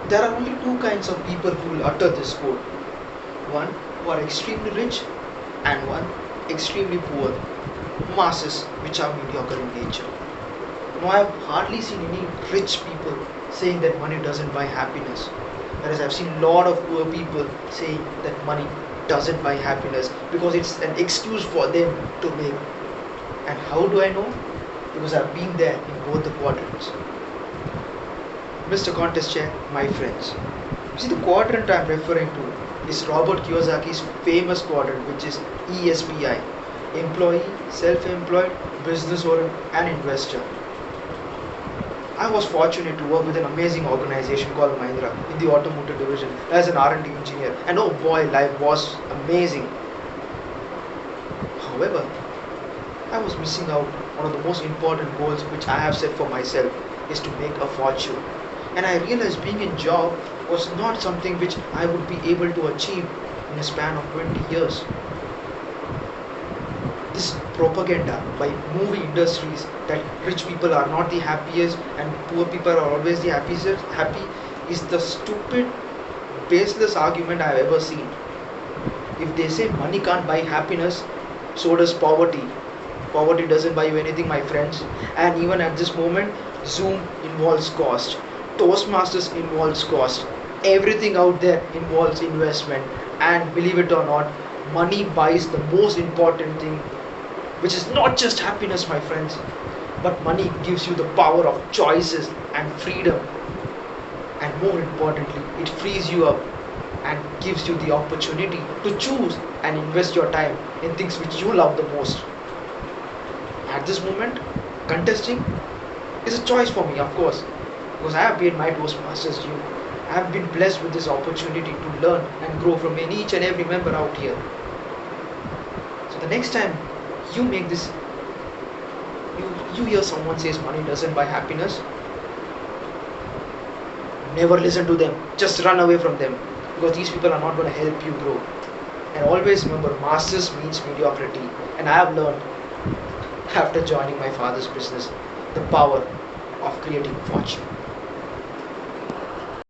There are only two kinds of people who will utter this quote. One who are extremely rich and one extremely poor. Masses which are mediocre in nature. Now I have hardly seen any rich people saying that money doesn't buy happiness. Whereas I've seen a lot of poor people saying that money doesn't buy happiness because it's an excuse for them to make. And how do I know? Because I've been there in both the quadrants. Mr. Contest Chair, my friends. See, the quadrant I'm referring to is Robert Kiyosaki's famous quadrant, which is ESBI: employee, self-employed, business owner, and investor. I was fortunate to work with an amazing organization called Mahindra in the automotive division as an R&D engineer, and oh boy, life was amazing. However, I was missing out. One of the most important goals which I have set for myself is to make a fortune. And I realized being in job was not something which I would be able to achieve in a span of 20 years. This propaganda by movie industries that rich people are not the happiest and poor people are always the happy is the stupid, baseless argument I have ever seen. If they say money can't buy happiness, so does poverty. Poverty doesn't buy you anything, my friends. And even at this moment, Zoom involves cost. Toastmasters involves cost. Everything out there involves investment. And believe it or not, money buys the most important thing, which is not just happiness, my friends, but money gives you the power of choices and freedom. And more importantly, it frees you up and gives you the opportunity to choose and invest your time in things which you love the most. At this moment, contesting is a choice for me, of course, because I have paid my Toastmasters due. I have been blessed with this opportunity to learn and grow from each and every member out here. So the next time you make this, you hear someone says money doesn't buy happiness, never listen to them. Just run away from them, because these people are not going to help you grow. And always remember, masters means mediocrity. And I have learned after joining my father's business the power of creating fortune.